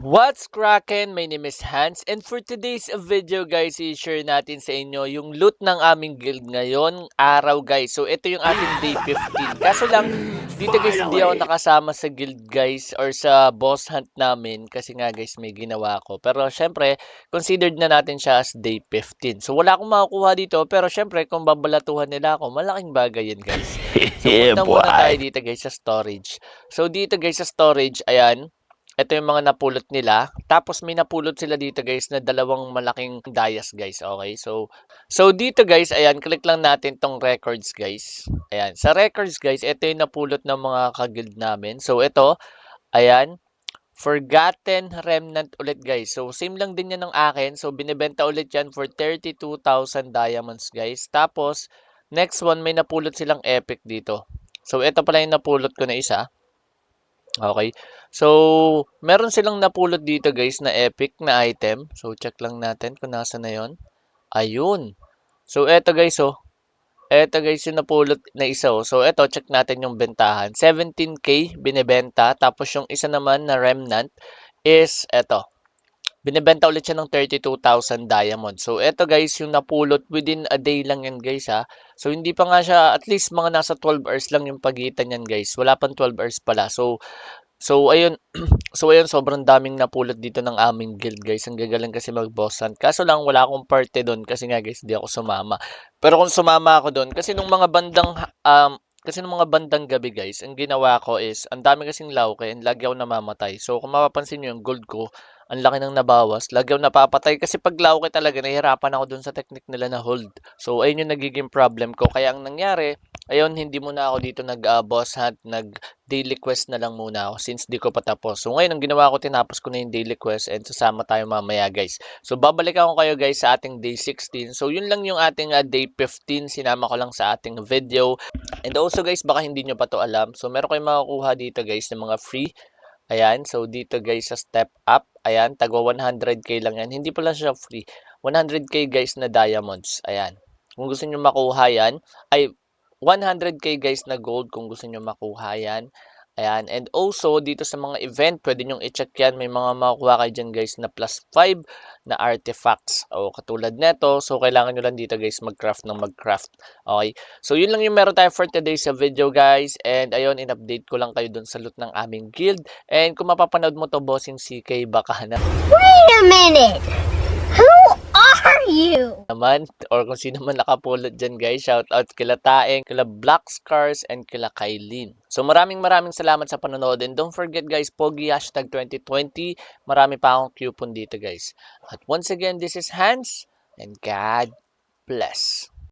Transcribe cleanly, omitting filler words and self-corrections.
What's cracking? My name is Hans and for today's video guys, i-share natin sa inyo yung loot ng aming guild ngayon araw guys. So ito yung ating day 15. Kaso lang dito guys hindi ako nakasama sa guild guys or sa boss hunt namin kasi nga guys may ginawa ko. Pero syempre considered na natin siya as day 15. So wala akong makukuha dito pero syempre kung babalatuhan nila ako malaking bagay yan guys. So Yeah, punta muna tayo boy. dito guys sa storage. So dito guys sa storage, ayan. Ito yung mga napulot nila. Tapos may napulot sila dito guys na dalawang malaking dayas guys. Okay. So dito guys, ayan, click lang natin tong records guys. Ayan. Sa records guys, ito yung napulot ng mga kaguild namin. So ito, ayan. Forgotten Remnant ulit guys. So same lang din yan ng akin. So binibenta ulit yan for 32,000 diamonds guys. Tapos next one may napulot silang epic dito. So ito pala yung napulot ko na isa. Okay. So, meron silang napulot dito guys na epic na item. So, check lang natin kung nasa na yon. Ayun. So, eto guys oh. Eto guys yung napulot na isa oh. So, eto check natin yung bentahan. 17k binebenta. Tapos yung isa naman na remnant is eto. Binebenta ulit siya ng 32,000 diamond. So, eto guys yung napulot within a day lang yan guys ha. So, hindi pa nga siya, at least mga nasa 12 hours lang yung pagitan yan guys. Wala pang 12 hours pala. So ayun, so ayun sobrang daming napulot dito ng aming guild guys. Ang gagaling kasi mag-boss hunt. Kaso lang wala akong parte doon kasi nga guys, di ako sumama. Pero kung sumama ako doon kasi kasi nung mga bandang gabi guys, ang ginawa ko is ang dami kasing lauke and lagi ako namamatay. So kung mapapansin niyo yung gold ko, ang laki ng nabawas. Lagi ako napapatay kasi pag lauke talaga nahihirapan ako doon sa technique nila na hold. So ayun yung nagiging problem ko. Kaya ang nangyari, ayun hindi muna ako dito nag-boss hunt, daily quest na lang muna ako since di ko pa tapos. So ngayon ang ginawa ko, tinapos ko na yung daily quest and sasama tayo mamaya guys. So babalikan ko kayo guys sa ating day 16. So yun lang yung ating day 15. Sinama ko lang sa ating video. And also guys, baka hindi nyo pa to alam. So meron kayong makukuha dito guys ng mga free. Ayan, so dito guys sa step up. Ayan, tagwa 100k lang yan. Hindi pala siya free. 100k guys na diamonds. Ayan. Kung gusto niyo makuha yan, ay 100k guys na gold kung gusto niyo makuha yan. Ayan. And also, dito sa mga event, pwede nyong i-check yan. May mga makukuha kayo dyan guys na plus 5 na artifacts. O katulad neto. So, kailangan nyo lang dito guys mag-craft ng mag-craft. Okay. So, yun lang yung meron tayo for today sa video guys. And ayun, in-update ko lang kayo dun sa loot ng aming guild. And kung mapapanood mo to, bossing CK, baka na Wait a minute! Who are you? naman or kung sino man nakapulot dyan guys, shout out kila Taeng, kila Black Scars and kila Kailin. So maraming salamat sa panonood and don't forget guys, Pogi hashtag 2020, marami pa akong coupon dito guys. At once again, this is Hans and God bless.